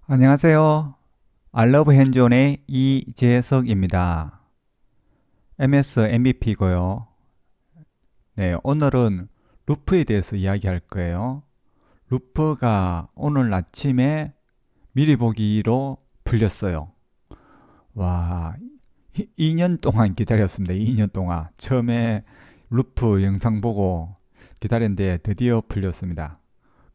안녕하세요. 알러브 핸즈온의 이재석입니다. MS MVP고요. 네, 오늘은 루프에 대해서 이야기할 거예요. 루프가 오늘 아침에 미리 보기로 풀렸어요. 와, 2년 동안 기다렸습니다. 2년 동안. 처음에 루프 영상 보고 기다렸는데 드디어 풀렸습니다.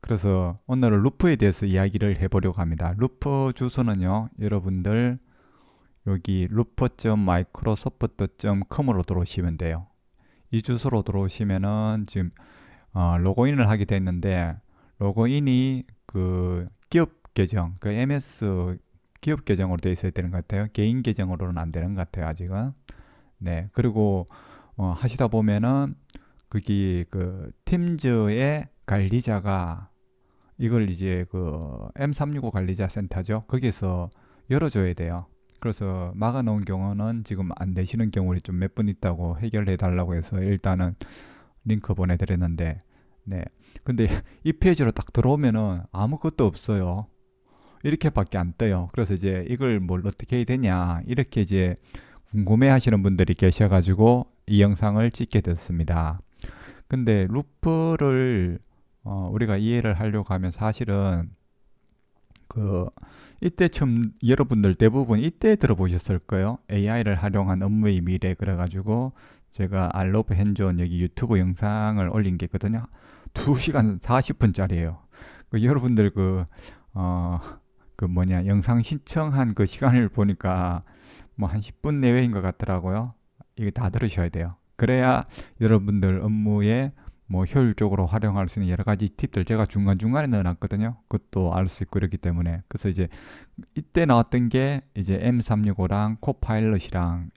그래서 오늘은 루프에 대해서 이야기를 해보려고 합니다. 루프 주소는요, 여러분들 여기 루퍼.microsoft.com으로 들어오시면 돼요. 이 주소로 들어오시면은 지금 로그인을 하게 됐는데 로그인이 그 기업 계정, 그 MS 기업 계정으로 되어 있어야 되는 것 같아요. 개인 계정으로는 안 되는 것 같아요, 아직은. 네. 그리고 하시다 보면은 거기 그 팀즈의 관리자가 이걸 이제 그 M365 관리자 센터죠. 거기서 열어줘야 돼요. 그래서 막아놓은 경우는 지금 안 되시는 경우를 좀 몇 분 있다고 해결해 달라고 해서 일단은 링크 보내드렸는데, 네. 근데 이 페이지로 딱 들어오면은 아무것도 없어요. 이렇게밖에 안 떠요. 그래서 이제 이걸 뭘 어떻게 해야 되냐 이렇게 이제 궁금해 하시는 분들이 계셔가지고 이 영상을 찍게 됐습니다. 근데 루프를 우리가 이해를 하려고 하면 사실은 그 이때 처음 여러분들 대부분 이때 들어보셨을 거예요. AI를 활용한 업무의 미래 그래가지고 제가 알로브 핸즈온 여기 유튜브 영상을 올린 게 있거든요. 2시간 40분짜리예요. 그 여러분들 그 뭐냐 영상 신청한 그 시간을 보니까 뭐 한 10분 내외인 것 같더라고요. 이거 다 들으셔야 돼요. 그래야 여러분들 업무에 뭐 효율적으로 활용할 수 있는 여러 가지 팁들 제가 중간중간에 넣어놨거든요. 그것도 알 수 있고 이렇기 때문에. 그래서 이제 이때 나왔던 게 이제 M365랑 코파일럿이랑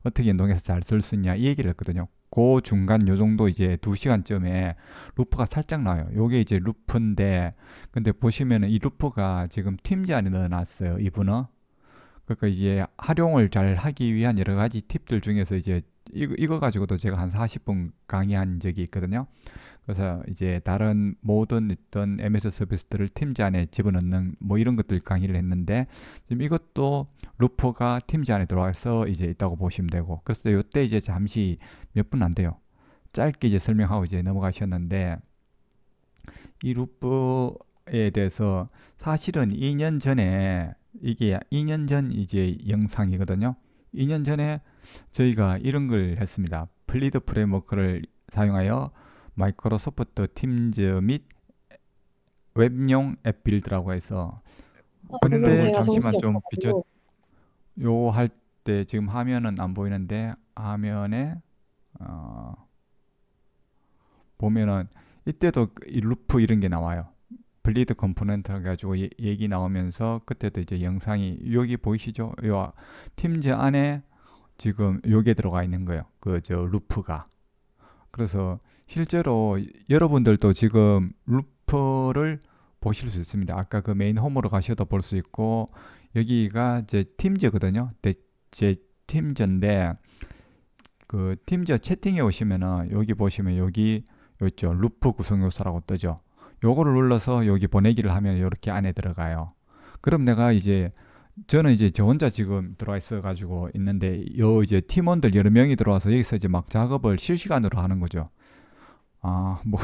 어떻게 연동해서 잘 쓸 수 있냐 이 얘기를 했거든요. 그 중간 요 정도 이제 2시간쯤에 루프가 살짝 나와요. 요게 이제 루프인데 근데 보시면은 이 루프가 지금 팀즈 안에 넣어놨어요. 이분은. 그러니까 이제 활용을 잘 하기 위한 여러 가지 팁들 중에서 이제 이거 가지고도 제가 한 40분 강의한 적이 있거든요. 그래서 이제 다른 모든 어떤 MS 서비스들을 팀즈 안에 집어넣는 뭐 이런 것들 강의를 했는데 지금 이것도 루프가 팀즈 안에 들어와서 이제 있다고 보시면 되고 그래서 이때 이제 잠시 몇 분 안 돼요. 짧게 이제 설명하고 이제 넘어가셨는데 이 루프에 대해서 사실은 2년 전에 이게 2년 전 이제 영상이거든요. 2년 전에 저희가 이런 걸 했습니다. 플리드 프레임워크를 사용하여 마이크로소프트 팀즈 및 웹용 앱 빌드라고 해서 죄송해요. 근데 제가 잠시만 정신이 좀 비춰 없어가지고. 요 할 때 지금 화면은 안 보이는데 화면에 어, 보면은 이때도 이 루프 이런 게 나와요. 블리드 컴포넌트 가지고 얘기 나오면서 그때도 이제 영상이 여기 보이시죠? 요 팀즈 안에 지금 요게 들어가 있는 거예요. 그 저 루프가. 그래서 실제로 여러분들도 지금 루프를 보실 수 있습니다. 아까 그 메인 홈으로 가셔도 볼 수 있고 여기가 제 팀즈거든요. 제 팀즈인데 그 팀즈 채팅에 오시면은 여기 보시면 여기 요 있죠. 루프 구성 요소라고 뜨죠. 요거를 눌러서 여기 보내기를 하면 이렇게 안에 들어가요. 그럼 내가 이제 저는 이제 저 혼자 지금 들어와 있어 가지고 있는데 요 이제 팀원들 여러 명이 들어와서 여기서 이제 막 작업을 실시간으로 하는 거죠. 아, 뭐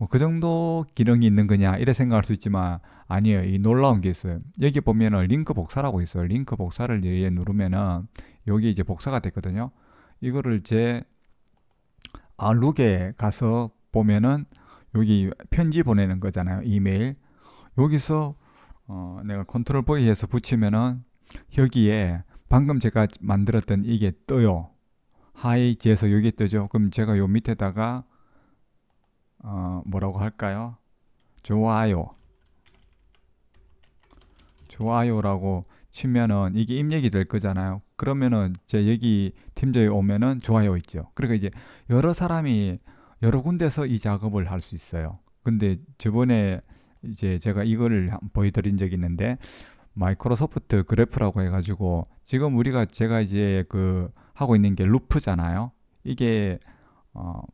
그 정도 기능이 있는 거냐 이래 생각할 수 있지만 아니에요. 이 놀라운 게 있어요. 여기 보면은 링크 복사라고 있어요. 링크 복사를 얘 누르면은 여기 이제 복사가 됐거든요. 이거를 제 아웃룩에 가서 보면은 여기 편지 보내는 거잖아요. 이메일. 여기서 내가 컨트롤 V 해서 붙이면은 여기에 방금 제가 만들었던 이게 떠요. 하이지에서 여기 뜨죠. 그럼 제가 요 밑에다가 뭐라고 할까요? 좋아요. 좋아요라고 치면은 이게 입력이 될 거잖아요. 그러면은 제 여기 팀저에 오면은 좋아요 있죠. 그러니까 이제 여러 사람이 여러 군데서 이 작업을 할 수 있어요. 근데 저번에 이제 제가 이거를 보여드린 적이 있는데 마이크로소프트 그래프라고 해가지고 지금 우리가 제가 이제 그 하고 있는 게 루프잖아요. 이게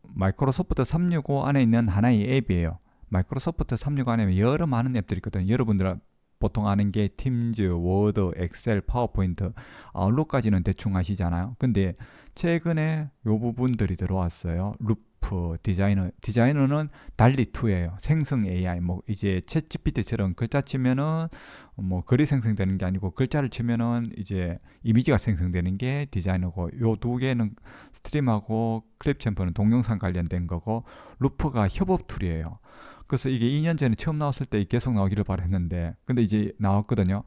마이크로소프트 365 안에 있는 하나의 앱이에요. 마이크로소프트 365 안에 여러 많은 앱들이 있거든요. 여러분들 보통 아는 게 팀즈, 워드, 엑셀, 파워포인트, 아웃룩까지는 대충 아시잖아요. 근데 최근에 요 부분들이 들어왔어요. 루프, 디자이너는 달리2예요. 생성 AI, 뭐 이제 챗 GPT처럼 글자 치면은 뭐 글이 생성되는 게 아니고 글자를 치면은 이제 이미지가 생성되는 게 디자이너고, 요 두 개는 스트림하고 클립챔퍼는 동영상 관련된 거고, 루프가 협업 툴이에요. 그래서 이게 2년 전에 처음 나왔을 때 계속 나오기를 바랬는데, 근데 이제 나왔거든요.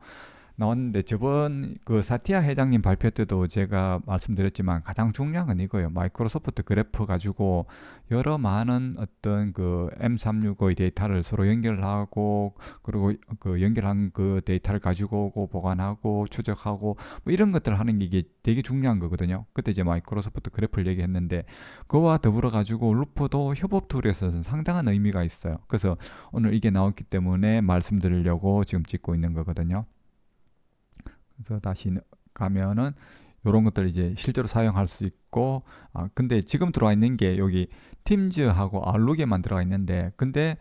나왔는데 저번 그 사티아 회장님 발표 때도 제가 말씀드렸지만 가장 중요한 건 이거예요. 마이크로소프트 그래프 가지고 여러 많은 어떤 그 M365의 데이터를 서로 연결하고, 그리고 그 연결한 그 데이터를 가지고 오고 보관하고 추적하고 뭐 이런 것들을 하는 게 이게 되게 중요한 거거든요. 그때 이제 마이크로소프트 그래프를 얘기했는데, 그와 더불어 가지고 루프도 협업 툴에서는 상당한 의미가 있어요. 그래서 오늘 이게 나왔기 때문에 말씀드리려고 지금 찍고 있는 거거든요. 그래서 다시 가면은 이런 것들 이제 실제로 사용할 수 있고, 근데 지금 들어와 있는 게 여기 팀즈하고 아웃룩에만 들어가 있는데, 근데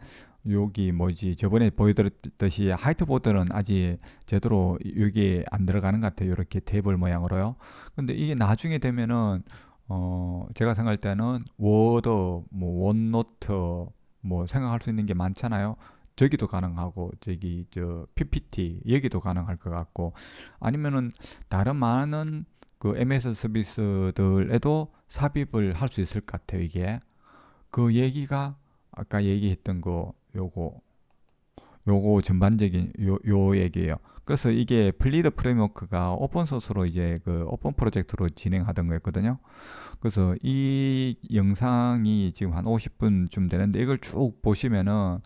여기 뭐지, 저번에 보여드렸듯이 화이트보드는 아직 제대로 여기 안 들어가는 것 같아요. 이렇게 테이블 모양으로요. 근데 이게 나중에 되면은 제가 생각할 때는 워드, 뭐 원노트, 뭐 생각할 수 있는 게 많잖아요. 저기도 가능하고 저기 저 PPT 여기도 가능할 것 같고, 아니면은 다른 많은 그 MS 서비스들에도 삽입을 할 수 있을 것 같아요. 이게 그 얘기가 아까 얘기했던 거 요거 전반적인 요 얘기예요. 그래서 이게 플리드 프레임워크가 오픈 소스로 이제 그 오픈 프로젝트로 진행하던 거였거든요. 그래서 이 영상이 지금 한 50분쯤 되는데, 이걸 쭉 보시면은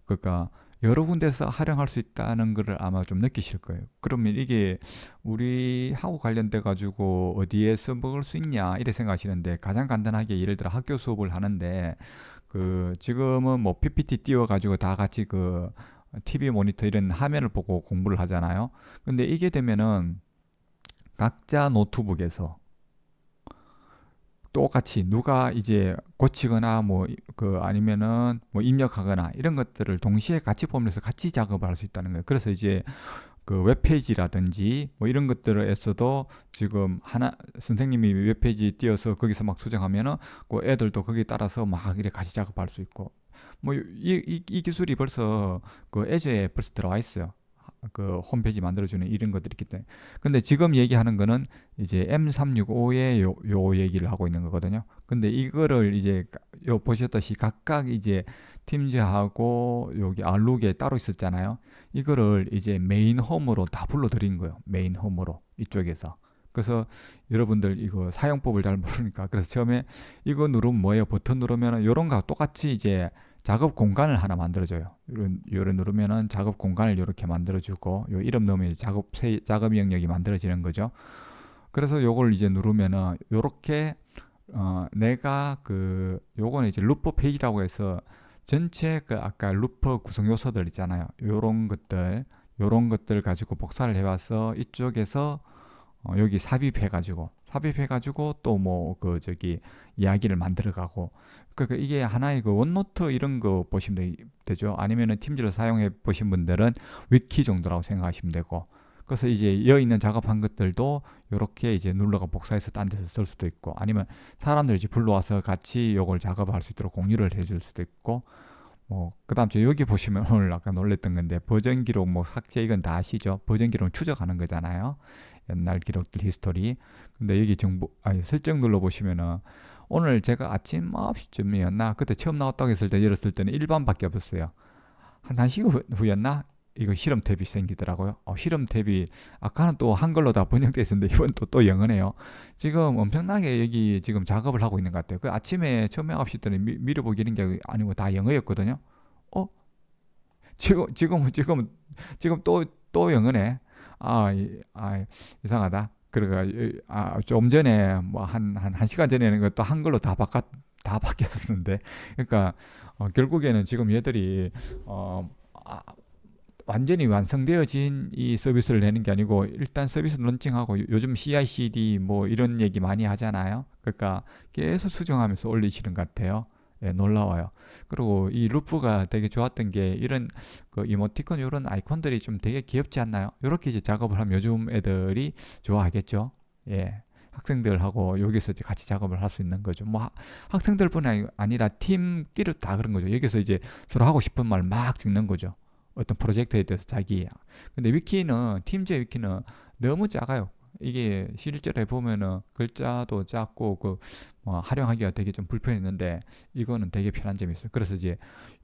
그러니까 여러 군데서 활용할 수 있다는 것을 아마 좀 느끼실 거예요. 그러면 이게 우리하고 관련돼 가지고 어디에 써먹을 수 있냐 이래 생각하시는데, 가장 간단하게 예를 들어 학교 수업을 하는데, 그 지금은 뭐 PPT 띄워 가지고 다 같이 그 TV 모니터 이런 화면을 보고 공부를 하잖아요. 근데 이게 되면은 각자 노트북에서 똑같이 누가 이제 고치거나 뭐 그 아니면은 뭐 입력하거나 이런 것들을 동시에 같이 보면서 같이 작업을 할 수 있다는 거예요. 그래서 이제 그 웹페이지라든지 뭐 이런 것들에서도 지금 하나 선생님이 웹페이지 띄어서 거기서 막 수정하면은 그 애들도 거기 따라서 막 이렇게 같이 작업할 수 있고, 뭐 이 기술이 벌써 그 에즈에 벌써 들어와 있어요. 그 홈페이지 만들어주는 이런 것들이 있기 때문에. 근데 지금 얘기하는 거는 이제 M365의 요 얘기를 하고 있는 거거든요. 근데 이거를 이제 요 보셨듯이 각각 이제 팀즈하고 여기 아웃룩에 따로 있었잖아요. 이거를 이제 메인 홈으로 다 불러들인 거예요. 메인 홈으로 이쪽에서. 그래서 여러분들 이거 사용법을 잘 모르니까, 그래서 처음에 이거 누르면 뭐예요? 버튼 누르면은 요런 거 똑같이 이제 작업 공간을 하나 만들어줘요. 요런 누르면은 작업 공간을 이렇게 만들어주고, 요 이름 넣으면 작업 영역이 만들어지는 거죠. 그래서 요걸 이제 누르면은 요렇게 내가 그 요거는 이제 루퍼 페이지라고 해서 전체 그 아까 루퍼 구성 요소들 있잖아요. 요런 것들 가지고 복사를 해와서 이쪽에서 여기 삽입해가지고 또 뭐 그 저기 이야기를 만들어가고, 그러니까 이게 하나의 그 원노트 이런 거 보시면 되죠. 아니면은 팀즈를 사용해 보신 분들은 위키 정도라고 생각하시면 되고, 그래서 이제 여기 있는 작업한 것들도 이렇게 이제 눌러가 복사해서 딴 데서 쓸 수도 있고, 아니면 사람들 이제 불러와서 같이 요걸 작업할 수 있도록 공유를 해줄 수도 있고, 뭐 그다음 저 여기 보시면 오늘 아까 놀랬던 건데, 버전 기록 뭐 삭제 이건 다 아시죠? 버전 기록은 추적하는 거잖아요. 옛날 기록들 히스토리. 근데 여기 정보 설정 눌러 보시면은 오늘 제가 아침 9시쯤이었나 그때 처음 나왔다고 했을 때 열었을 때는 일반밖에 없었어요. 한 1시간 후였나 이거 실험 탭이 생기더라고요. 실험 탭이 아까는 또 한글로 다 번역돼 있었는데 이번 또 영어네요. 지금 엄청나게 여기 지금 작업을 하고 있는 것 같아요. 그 아침에 처음에 9시 때는 밀어보기 이런 게 아니고 다 영어였거든요. 어? 지금 또 영어네. 이상하다. 그러니까 좀 전에 뭐 한 시간 전에는 그또 한글로 다 바뀌었는데, 그러니까 결국에는 지금 얘들이 어, 아, 완전히 완성되어진 이 서비스를 내는 게 아니고, 일단 서비스 런칭하고 요즘 CI/CD 뭐 이런 얘기 많이 하잖아요. 그러니까 계속 수정하면서 올리시는 것 같아요. 예, 놀라워요. 그리고 이 루프가 되게 좋았던 게 이런 그 이모티콘 이런 아이콘들이 좀 되게 귀엽지 않나요? 이렇게 이제 작업을 하면 요즘 애들이 좋아하겠죠. 예. 학생들하고 여기서 이제 같이 작업을 할 수 있는 거죠. 뭐 학생들뿐 아니라 팀끼리 다 그런 거죠. 여기서 이제 서로 하고 싶은 말 막 적는 거죠. 어떤 프로젝트에 대해서 자기. 근데 위키는 팀제 위키는 너무 작아요. 이게 실제로 해보면은 글자도 작고 활용하기가 되게 좀 불편했는데 이거는 되게 편한 점이 있어요. 그래서 이제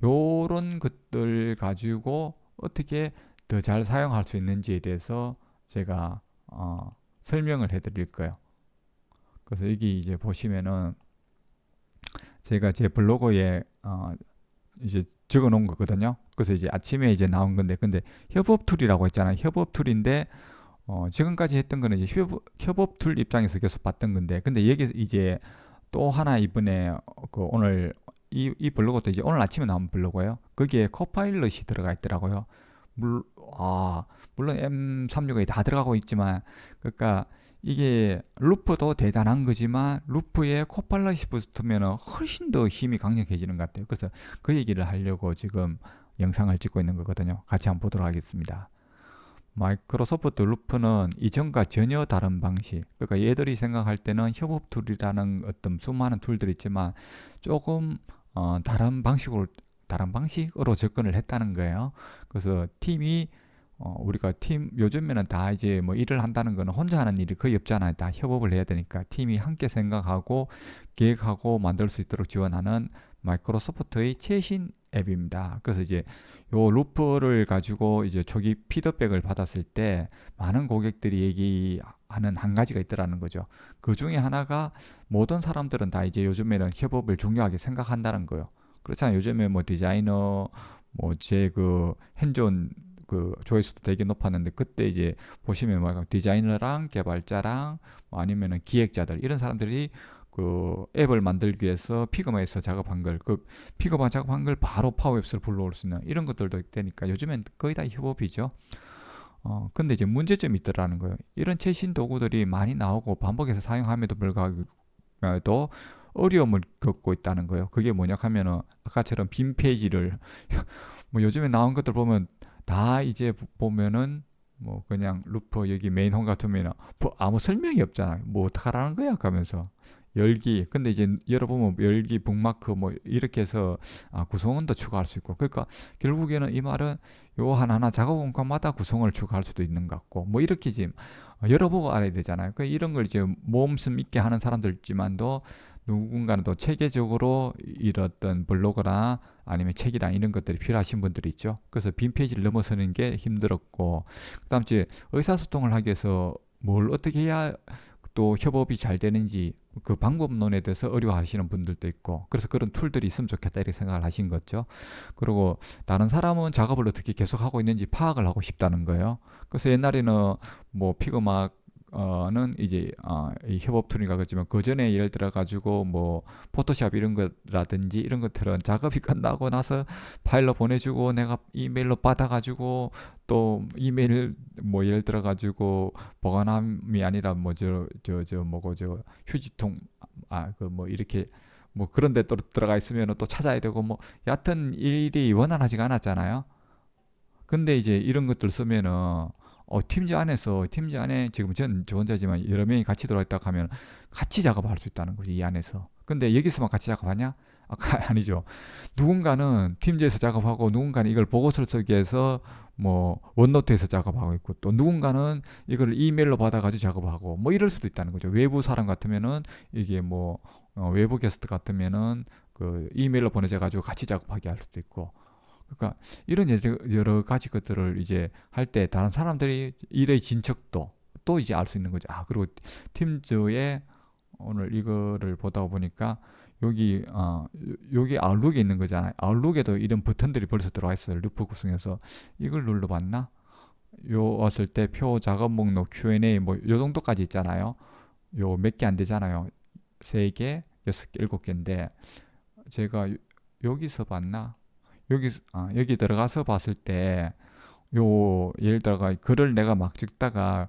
요런 것들 가지고 어떻게 더 잘 사용할 수 있는지에 대해서 제가 설명을 해드릴 거예요. 그래서 여기 이제 보시면은 제가 제 블로그에 이제 적어 놓은 거거든요. 그래서 이제 아침에 이제 나온 건데, 근데 협업 툴이라고 했잖아요. 협업 툴인데 지금까지 했던 거는 이제 협업 툴 입장에서 계속 봤던 건데, 근데 여기 이제 또 하나 이번에 그 오늘 이 블로그도 이제 오늘 아침에 나온 블로그예요. 거기에 코파일럿이 들어가 있더라고요. 물, 물론 M365에 다 들어가고 있지만, 그러니까 이게 루프도 대단한 거지만 루프에 코파일럿이 붙으면 훨씬 더 힘이 강력해지는 것 같아요. 그래서 그 얘기를 하려고 지금 영상을 찍고 있는 거거든요. 같이 한번 보도록 하겠습니다. 마이크로소프트 루프는 이전과 전혀 다른 방식. 그러니까 얘들이 생각할 때는 협업 툴이라는 어떤 수많은 툴들이 있지만 조금 다른 방식으로 접근을 했다는 거예요. 그래서 팀이 우리가 팀 요즘에는 다 이제 뭐 일을 한다는 거는 혼자 하는 일이 거의 없잖아요. 다 협업을 해야 되니까 팀이 함께 생각하고 계획하고 만들 수 있도록 지원하는 마이크로소프트의 최신 앱입니다. 그래서 이제 요 루프를 가지고 이제 초기 피드백을 받았을 때 많은 고객들이 얘기하는 한 가지가 있더라는 거죠. 그 중에 하나가 모든 사람들은 다 이제 요즘에는 협업을 중요하게 생각한다는 거예요. 그렇잖아요. 요즘에 뭐 디자이너 뭐 제 그 핸즈온 그 조회수도 되게 높았는데 그때 이제 보시면 뭐 디자이너랑 개발자랑 뭐 아니면은 기획자들 이런 사람들이 그 앱을 만들기 위해서 피그마에서 작업한 걸 그 피그마 작업한 걸 바로 파워앱스로 불러올 수 있는 이런 것들도 되니까 요즘엔 거의 다 협업이죠. 근데 이제 문제점이 있더라는 거예요. 이런 최신 도구들이 많이 나오고 반복해서 사용함에도 불구하고 어려움을 겪고 있다는 거예요. 그게 뭐냐 하면은 아까처럼 빈 페이지를 뭐 요즘에 나온 것들 보면 다 이제 보면은 뭐 그냥 루프 여기 메인 홈 같으면 뭐 아무 설명이 없잖아요. 뭐 어떡하라는 거야 하면서 열기 근데 이제 열어보면 열기 북마크 뭐 이렇게 해서 구성원도 추가할 수 있고 그러니까 결국에는 이 말은 요 하나하나 작업 공간마다 구성을 추가할 수도 있는 것 같고 뭐 이렇게 지금 열어보고 알아야 되잖아요. 그 이런 걸 이제 모험심 있게 하는 사람들 있지만도 누군가는 또 체계적으로 이렇던 블로그나 아니면 책이랑 이런 것들이 필요하신 분들이 있죠. 그래서 빈 페이지를 넘어서는 게 힘들었고, 그다음 이제 의사소통을 하기 위해서 뭘 어떻게 해야 또 협업이 잘 되는지 그 방법론에 대해서 어려워하시는 분들도 있고, 그래서 그런 툴들이 있으면 좋겠다 이렇게 생각을 하신 거죠. 그리고 다른 사람은 작업을 어떻게 계속하고 있는지 파악을 하고 싶다는 거예요. 그래서 옛날에는 뭐 피그마 는 이제 이 협업 툴인가 그렇지만 그 전에 예를 들어 가지고 뭐 포토샵 이런 거라든지 이런 것들은 작업이 끝나고 나서 파일로 보내주고 내가 이메일로 받아가지고 또 이메일 뭐 예를 들어 가지고 보관함이 아니라 뭐 저 뭐고 저 휴지통 그 뭐 이렇게 뭐 그런 데 또 들어가 있으면 또 찾아야 되고 뭐 여하튼 일이 원활하지가 않았잖아요. 근데 이제 이런 것들 쓰면은 팀즈 안에 지금 저 혼자지만 여러 명이 같이 들어있다 하면 같이 작업할 수 있다는 거지 이 안에서. 근데 여기서만 같이 작업하냐? 아니죠. 누군가는 팀즈에서 작업하고 누군가는 이걸 보고서를 쓰기 위해서 뭐 원노트에서 작업하고 있고 또 누군가는 이걸 이메일로 받아가지고 작업하고 뭐 이럴 수도 있다는 거죠. 외부 사람 같으면은 이게 뭐 외부 게스트 같으면은 그 이메일로 보내져 가지고 같이 작업하게 할 수도 있고 그러니까 이런 여러 가지 것들을 이제 할 때 다른 사람들이 일의 진척도 또 이제 알 수 있는 거죠. 그리고 팀즈에 오늘 이거를 보다 보니까 여기 아웃룩에 있는 거잖아요. 아웃룩에도 이런 버튼들이 벌써 들어와 있어요. 루프 구성에서 이걸 눌러봤나? 요 왔을 때 표 작업 목록 Q&A 뭐 요 정도까지 있잖아요. 요 몇 개 안 되잖아요. 3개, 6개, 7개인데 제가 여기서 봤나? 여기 들어가서 봤을 때, 예를 들어가 글을 내가 막 찍다가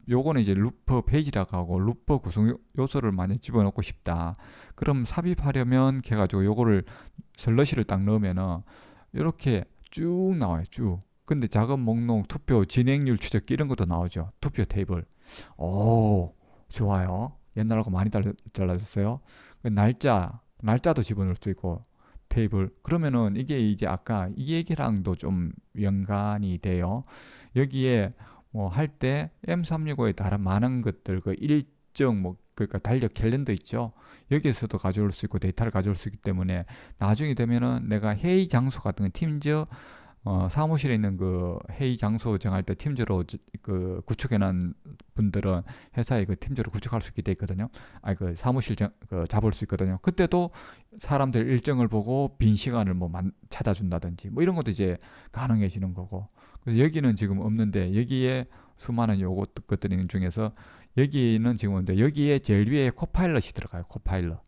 요거는 이제 루프 페이지라고 하고 루프 구성 요소를 많이 집어넣고 싶다. 그럼 삽입하려면 해가지고 요거를 슬러시를 딱 넣으면은 이렇게 쭉 나와요. 쭉. 근데 작업 목록, 투표, 진행률 추적기 이런 것도 나오죠. 투표 테이블. 오, 좋아요. 옛날하고 많이 달라졌어요. 그 날짜도 집어넣을 수 있고 테이블. 그러면은 이게 이제 아까 이 얘기랑도 좀 연관이 돼요. 여기에 뭐 할 때 M365에 다른 많은 것들 그 일정 뭐 그러니까 달력 캘린더 있죠. 여기에서도 가져올 수 있고 데이터를 가져올 수 있기 때문에 나중에 되면은 내가 회의 장소 같은 거 팀즈 사무실에 있는 그 회의 장소 정할 때 팀즈로 그 구축해놓은 분들은 회사에 그 팀즈로 구축할 수 있게 돼 있거든요. 아니 그 사무실 그 잡을 수 있거든요. 그때도 사람들 일정을 보고 빈 시간을 뭐 찾아준다든지 뭐 이런 것도 이제 가능해지는 거고. 그래서 여기는 지금 없는데 여기에 수많은 것들이 있는 중에서 여기는 지금 없는데 여기에 제일 위에 코파일럿이 들어가요. 코파일럿.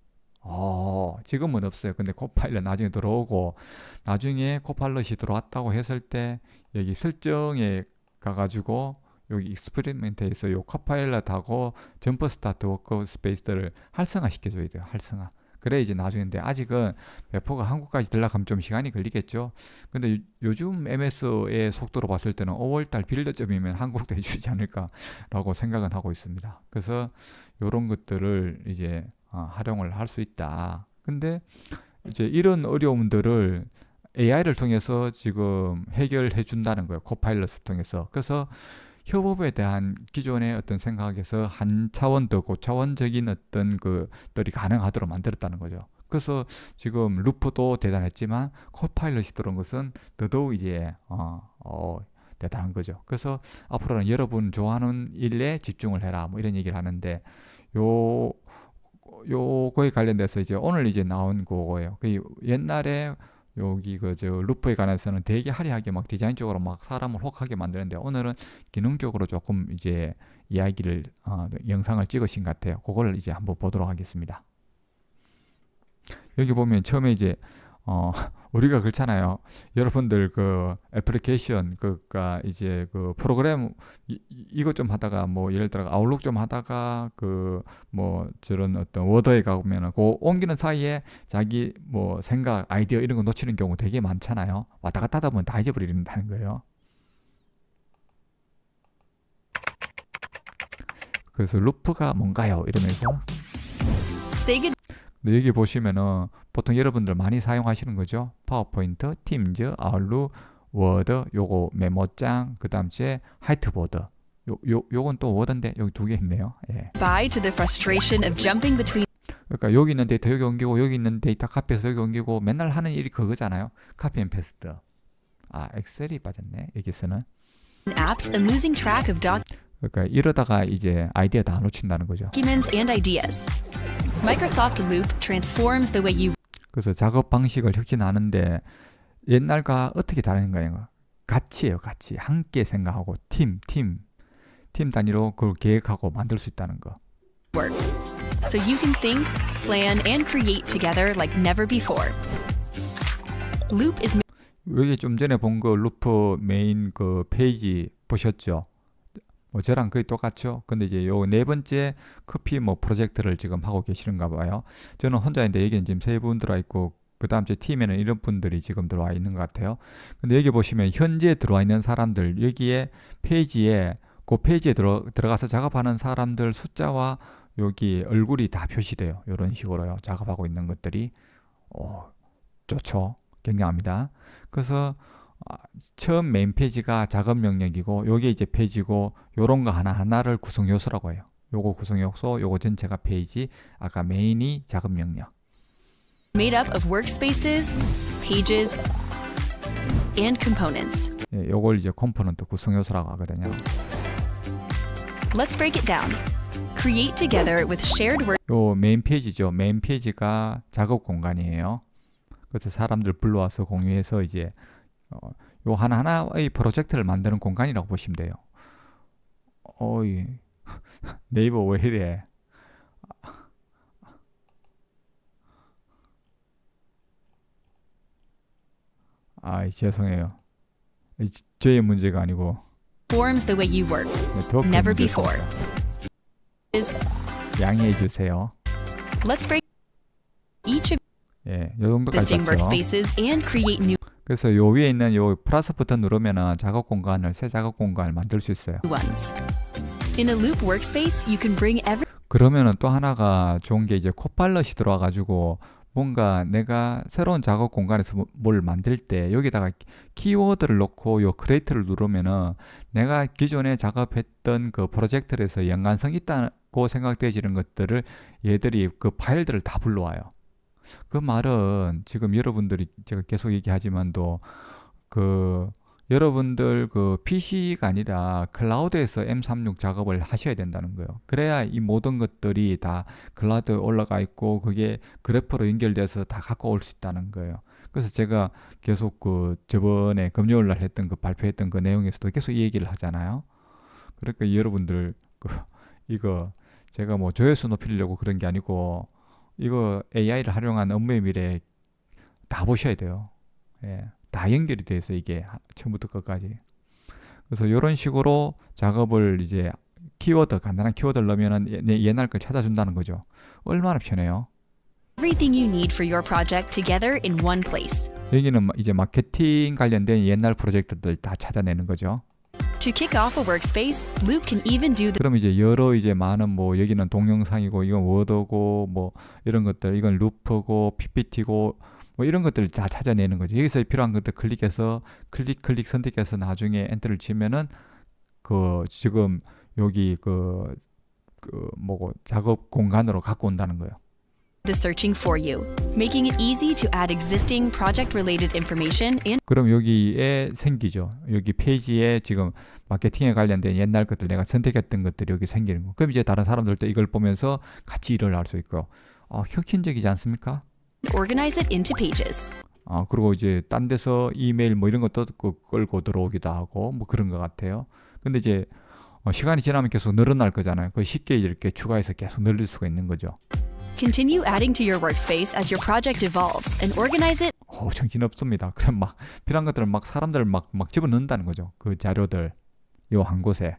지금은 없어요. 근데 코파일럿 나중에 들어오고 나중에 코파일럿이 들어왔다고 했을 때 여기 설정에 가가지고 여기 익스페리멘트에서 요 코파일럿하고 점프 스타트 워크 스페이스를 활성화 시켜줘야 돼요. 활성화. 그래 이제 나중인데 아직은 배포가 한국까지 들어가면 좀 시간이 걸리겠죠. 근데 요즘 MS의 속도로 봤을 때는 5월달 빌드점이면 한국도 해주지 않을까라고 생각은 하고 있습니다. 그래서 이런 것들을 이제 활용을 할 수 있다. 근데 이제 이런 어려움들을 AI를 통해서 지금 해결해 준다는 거예요. 코파일럿을 통해서. 그래서 협업에 대한 기존의 어떤 생각에서 한 차원 더 고차원적인 어떤 것들이 가능하도록 만들었다는 거죠. 그래서 지금 루프도 대단했지만 코파일럿이 들어온 것은 더더욱 이제 대단한 거죠. 그래서 앞으로는 여러분 좋아하는 일에 집중을 해라 뭐 이런 얘기를 하는데 요 요거에 관련돼서 이제 오늘 이제 나온 거예요. 그 옛날에 여기 그저 루프에 관해서는 되게 화려하게 막 디자인적으로 막 사람을 혹하게 만드는데 오늘은 기능적으로 조금 이제 이야기를 영상을 찍으신 것 같아요. 그걸 이제 한번 보도록 하겠습니다. 여기 보면 처음에 이제 우리가 그렇잖아요. 여러분들 그 애플리케이션 그니까 이제 그 프로그램 이것 좀 하다가 뭐 예를 들어 아웃룩 좀 하다가 그 뭐 저런 어떤 워드에 가보면은 그 옮기는 사이에 자기 뭐 생각 아이디어 이런 거 놓치는 경우 되게 많잖아요. 왔다 갔다 하다 보면 다 잊어버린다는 거예요. 그래서 루프가 뭔가요? 이러면서 근데 여기 보시면은 보통 여러분들 많이 사용하시는 거죠. 파워포인트, 팀즈, 아웃룩, 워드, 요거 메모장, 그 다음에 화이트보드. 요건 또 워드인데 여기 두 개 있네요. 예. Bye to the frustration of jumping between 그러니까 여기 있는 데이터 여기 옮기고 여기 있는 데이터 카피해서 여기 옮기고 맨날 하는 일이 그거잖아요. 카피 앤 페스트. 엑셀이 빠졌네. 여기서는. apps and losing track of 그러니까 이러다가 이제 아이디어 다 놓친다는 거죠. documents and ideas. Microsoft Loop transforms the way you 그래서 작업 방식을 혁신하는데 옛날과 어떻게 다른가요? 같이예요, 같이. 함께 생각하고 팀 단위로 그걸 계획하고 만들 수 있다는 거. work. So you can think, plan, and create together like never before. Loop is 여기 좀 전에 본 그 루프 메인 그 페이지 보셨죠? 뭐 저랑 거의 똑같죠. 근데 이제 요 네 번째 커피 뭐 프로젝트를 지금 하고 계시는가 봐요. 저는 혼자인데 여기는 지금 세 분 들어와 있고 그 다음 제 팀에는 이런 분들이 지금 들어와 있는 것 같아요. 근데 여기 보시면 현재 들어와 있는 사람들 여기에 페이지에 그 페이지에 들어가서 작업하는 사람들 숫자와 여기 얼굴이 다 표시돼요. 이런 식으로요. 작업하고 있는 것들이 좋죠. 굉장합니다. 그래서 처음 메인 페이지가 작업 명령이고 요게 이제 페이지고 요런 거 하나하나를 구성 요소라고 해요. 요거 구성 요소, 요거 전체가 페이지, 아까 메인이 작업 명령. made up of workspaces, pages, and components. 예, 요걸 이제 컴포넌트 구성 요소라고 하거든요. Let's break it down. Create together with shared work. 요 메인 페이지죠. 메인 페이지가 작업 공간이에요. 그래서 사람들 불러와서 공유해서 이제 요 하나하나의 프로젝트를 만드는 공간이라고 보시면 돼요. 어이 네이버 왜 이래? 죄송해요. 저의 문제가 아니고 Forms the way you work. 더 Never 문제 before. Is 양해해 주세요. let's break each of 예, 요 정도까지 existing 봤죠. workspaces and create new 그래서 요 위에 있는 요 플러스 버튼 누르면은 작업 공간을 새 작업 공간을 만들 수 있어요. ones. In a Loop workspace, you can bring every 그러면은 또 하나가 좋은 게 이제 코파일럿이 들어와 가지고 뭔가 내가 새로운 작업 공간에서 뭘 만들 때 여기다가 키워드를 넣고 요 크리에이트를 누르면은 내가 기존에 작업했던 그 프로젝트에서 연관성 있다고 생각되어지는 것들을 얘들이 그 파일들을 다 불러와요. 그 말은 지금 여러분들이 제가 계속 얘기하지만도 그 여러분들 그 PC가 아니라 클라우드에서 M36 작업을 하셔야 된다는 거예요. 그래야 이 모든 것들이 다 클라우드에 올라가 있고 그게 그래프로 연결돼서 다 갖고 올 수 있다는 거예요. 그래서 제가 계속 그 저번에 금요일 날 했던 그 발표했던 그 내용에서도 계속 이 얘기를 하잖아요. 그러니까 여러분들 그 이거 제가 뭐 조회수 높이려고 그런 게 아니고 이거 AI를 활용한 업무의 미래 다 보셔야 돼요. 예. 다 연결이 돼서 이게 처음부터 끝까지. 그래서 이런 식으로 작업을 이제 키워드, 간단한 키워드를 넣으면은 옛날 걸 찾아준다는 거죠. 얼마나 편해요. everything you need for your project together in one place. 여기는 이제 마케팅 관련된 옛날 프로젝트들 다 찾아내는 거죠. To kick off a workspace, Loop can even do the 그럼 이제 여러 이제 많은 뭐 여기는 동영상이고 이건 워드고 뭐 이런 것들 이건 루프고 PPT고 뭐 이런 것들을 다 찾아내는 거죠. 여기서 필요한 것들 클릭해서 클릭 선택해서 나중에 엔터를 치면은 그 지금 여기 그 뭐고 작업 공간으로 갖고 온다는 거예요. the searching for you, making it easy to add existing project-related information and 그럼 여기에 생기죠. 여기 페이지에 지금 마케팅에 관련된 옛날 것들 내가 선택했던 것들이 여기 생기는 거. 그럼 이제 다른 사람들도 이걸 보면서 같이 일을 할 수 있고 혁신적이지 않습니까? organize it into pages. 그리고 이제 딴 데서 이메일 뭐 이런 것도 끌고 들어오기도 하고 뭐 그런 것 같아요. 근데 이제 시간이 지나면 계속 늘어날 거잖아요. 그 쉽게 이렇게 추가해서 계속 늘릴 수가 있는 거죠. Continue adding to your workspace as your project evolves and organize it 정신 없습니다. 그럼 막 필요한 것들을 막 사람들 막 집어넣는다는 거죠. 그 자료들 요 한 곳에.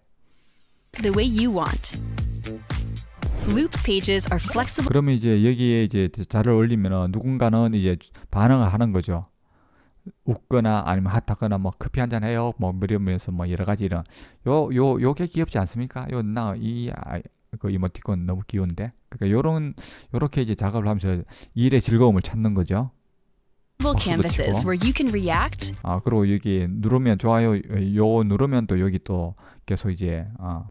the way you want. Loop pages are flexible 그러면 이제 여기에 이제 자료를 올리면은 누군가는 이제 반응을 하는 거죠. 웃거나 아니면 핫하거나 뭐 커피 한잔 해요. 뭐 이러면서 뭐 여러 가지 이런 요게 귀엽지 않습니까? 그 이모티콘 너무 귀여운데. 그러니까 요렇게 이제 작업을 하면서 일의 즐거움을 찾는 거죠. canvases 치고. where you can react, 그리고 여기 누르면 좋아요 요 누르면 또 여기 또 계속 이제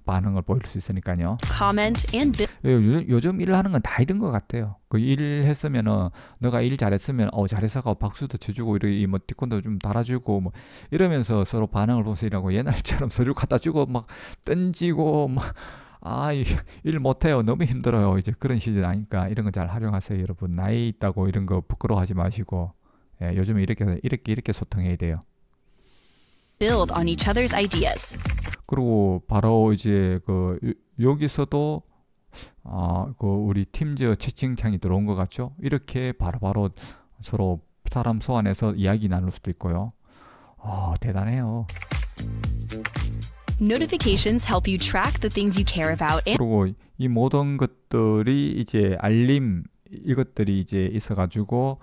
반응을 보일 수 있으니까요. comment, and build 요즘 일하는 건 다 이런 것 같아요. 그 일 했으면은 너가 일 잘했으면 잘했어가 박수도 쳐주고 이렇게 이모티콘도 좀 달아주고 뭐 이러면서 서로 반응을 보면서 일하고 옛날처럼 서류 갖다 주고 막 던지고 막 일 못해요. 너무 힘들어요. 이제 그런 시절 아니까 이런 거 잘 활용하세요, 여러분. 나이 있다고 이런 거 부끄러워하지 마시고 요즘에 이렇게 소통해야 돼요. build on each other's ideas. 그리고 바로 이제 여기서도 그 우리 팀즈 채팅창이 들어온 것 같죠? 이렇게 바로바로 서로 사람 소환해서 이야기 나눌 수도 있고요. 대단해요. Notifications help you track the things you care about and 그리고 이 모든 것들이 이제 알림 이것들이 이제 있어가지고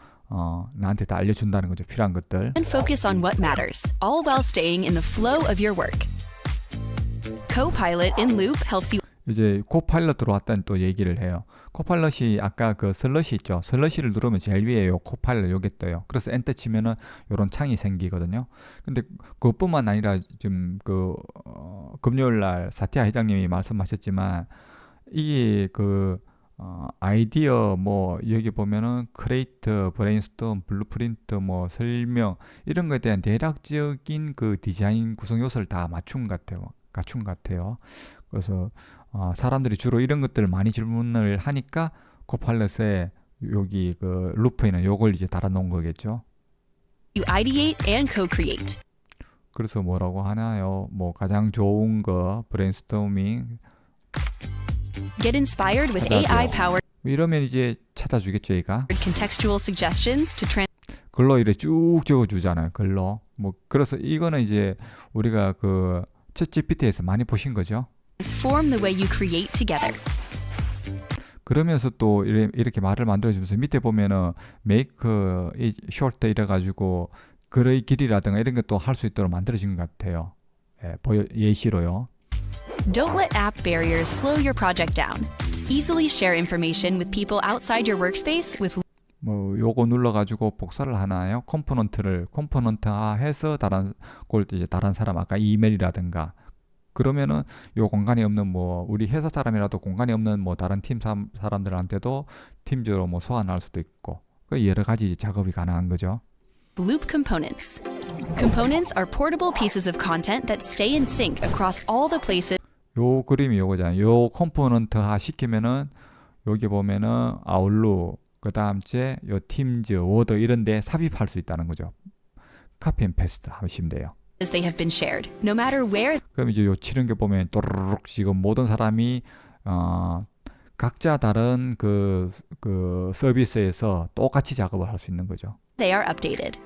나한테 다 알려준다는 거죠. 필요한 것들. focus on what matters, all while staying in the flow of your work. Copilot in Loop helps you 이제 코파일럿 들어왔다는 또 얘기를 해요. 코파일럿이 아까 그 슬러시 있죠. 슬러시를 누르면 제일 위에 요 코파일럿 요게 떠요. 그래서 엔터 치면은 요런 창이 생기거든요. 근데 그것뿐만 아니라 지금 금요일 날 사티아 회장님이 말씀하셨지만 이게 아이디어 뭐 여기 보면은 크리에이트, 브레인스톰, 블루프린트 뭐 설명 이런 거에 대한 대략적인 그 디자인 구성 요소를 다 갖춘 것 같아요. 그래서 사람들이 주로 이런 것들을 많이 질문을 하니까 코파일럿에 여기 그 루프에는 요걸 이제 달아놓은 거겠죠. ideate and co-create. 그래서 뭐라고 하나요? 뭐 가장 좋은 거 브레인스토밍 Get inspired with 찾아줘. AI-powered 이러면 이제 찾아주겠죠, 얘가. contextual suggestions to 글로 이래 쭉 적어주잖아요. 글로. 뭐 그래서 이거는 이제 우리가 챗GPT에서 많이 보신 거죠. Transform the way you create together. 그러면서 또 이렇게 말을 만들어주면서 밑에 보면은 make it short 이래가지고 글의 길이라든가 이런 것도 할 수 있도록 만들어진 것 같아요. 예시로요. Don't let app barriers slow your project down. Easily share information with people outside your workspace with 뭐 요거 눌러가지고 복사를 하나요? 컴포넌트화해서 다른 걸 이제 다른 사람 아까 이메일이라든가 그러면은 요 공간이 없는 뭐 우리 회사 사람이라도 공간이 없는 뭐 다른 팀 사람들한테도 팀즈로 뭐 소환할 수도 있고 그 여러 가지 작업이 가능한 거죠. Loop components. Components are portable pieces of content that stay in sync across all the places. 요 그림이 요거잖아요. 요 컴포넌트화 시키면은 여기 보면은 아웃룩 그 다음째 요 팀즈, 워드 이런 데 삽입할 수 있다는 거죠. 카피 앤 페스트 하시면 돼요. As they have been shared, no matter where. 그럼 이제 요 치는 게 보면 또르륵 지금 모든 사람이 각자 다른 그 서비스에서 똑같이 작업을 할 수 있는 거죠. They are updated.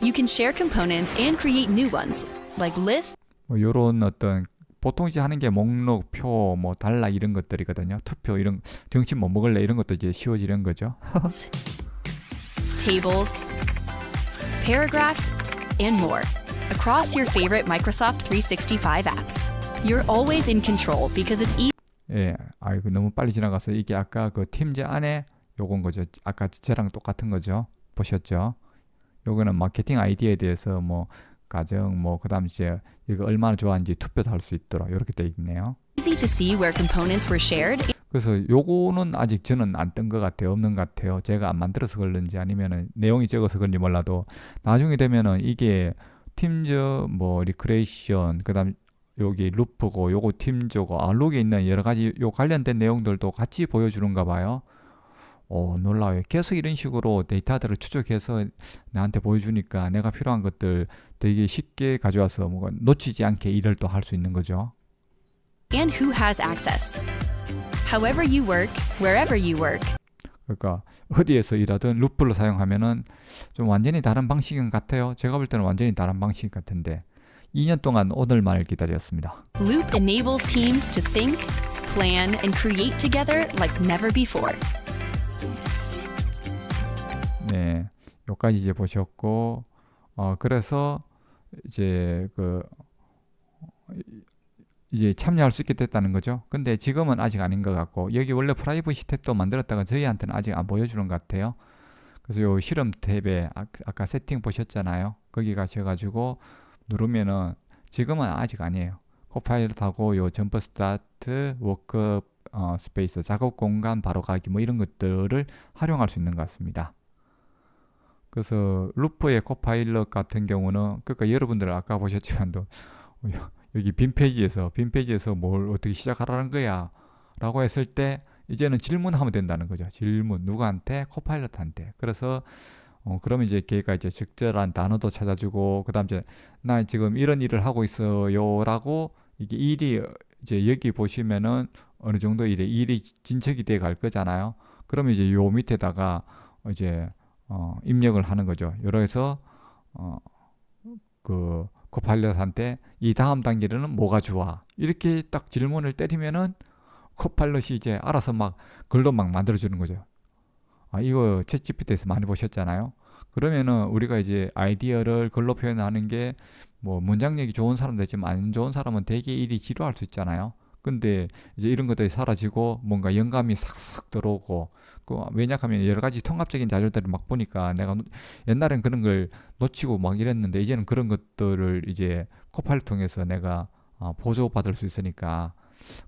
You can share components and create new ones, like lists, 뭐 요런 어떤 보통 이제 하는 게 목록, 표, 뭐 달라 이런 것들이거든요. 투표 이런 정치 뭐 먹을래 이런 것도 이제 쉬워지는 거죠. tables, paragraphs, and more across your favorite Microsoft 365 apps. You're always in control because it's easy. 예, 아이고 너무 빨리 지나가서 이게 아까 그 팀즈 안에 요건 거죠. 아까 쟤랑 똑같은 거죠. 보셨죠? 요거는 마케팅 아이디어에 대해서 뭐 가정 뭐 그다음 이제 이거 얼마나 좋아하는지 투표도 할 수 있도록 이렇게 돼 있네요. Easy to see where components were shared. 그래서 요거는 아직 저는 안 뜬 것 같아요. 없는 것 같아요. 제가 안 만들어서 그런지 아니면은 내용이 적어서 그런지 몰라도 나중에 되면은 이게 팀즈 뭐 리크레이션 그다음 여기 루프고 요거 팀즈고 아웃룩에 있는 여러 가지 요 관련된 내용들도 같이 보여주는가 봐요. 놀라워요. 계속 이런 식으로 데이터들을 추적해서 나한테 보여주니까 내가 필요한 것들 되게 쉽게 가져와서 뭐가 놓치지 않게 일을 또 할 수 있는 거죠. And who has access. However you work, wherever you work. 그러니까 어디에서 일하든 루프를 사용하면은 좀 완전히 다른 방식인 것 같아요. 제가 볼 때는 완전히 다른 방식 같은데 2년 동안 오늘만을 기다렸습니다. Loop enables teams to think, plan, and create together like never before. 네, 여기까지 이제 보셨고, 그래서 이제 이제 참여할 수 있게 됐다는 거죠. 근데 지금은 아직 아닌 것 같고, 여기 원래 프라이버시 탭도 만들었다가 저희한테는 아직 안 보여주는 것 같아요. 그래서 요 실험 탭에 아까 세팅 보셨잖아요. 거기 가셔가지고 누르면은 지금은 아직 아니에요. 코파일럿하고 요 점프 스타트, 워크 스페이스, 작업 공간 바로 가기 뭐 이런 것들을 활용할 수 있는 것 같습니다. 그래서 루프의 코파일럿 같은 경우는 그러니까 여러분들 아까 보셨지만도 여기 빈 페이지에서 뭘 어떻게 시작하라는 거야 라고 했을 때 이제는 질문하면 된다는 거죠. 질문 누구한테? 코파일럿한테. 그래서 그러면 이제 걔가 이제 적절한 단어도 찾아주고 그다음 이제 나 지금 이런 일을 하고 있어요라고 이게 일이 이제 여기 보시면은 어느 정도 일이 진척이 돼 갈 거잖아요. 그러면 이제 요 밑에다가 이제 입력을 하는 거죠. 이래서 그 코파일럿한테 이 다음 단계는 뭐가 좋아? 이렇게 딱 질문을 때리면은 코파일럿이 이제 알아서 막 글도 막 만들어주는 거죠. 이거 챗GPT에서 많이 보셨잖아요. 그러면은 우리가 이제 아이디어를 글로 표현하는 게 뭐 문장력이 좋은 사람도 있지만 안 좋은 사람은 되게 일이 지루할 수 있잖아요. 근데 이제 이런 것들이 사라지고 뭔가 영감이 싹싹 들어오고 왜냐하면 여러 가지 통합적인 자료들을 막 보니까 내가 옛날엔 그런 걸 놓치고 막 이랬는데 이제는 그런 것들을 이제 코파일럿 통해서 내가 보조받을 수 있으니까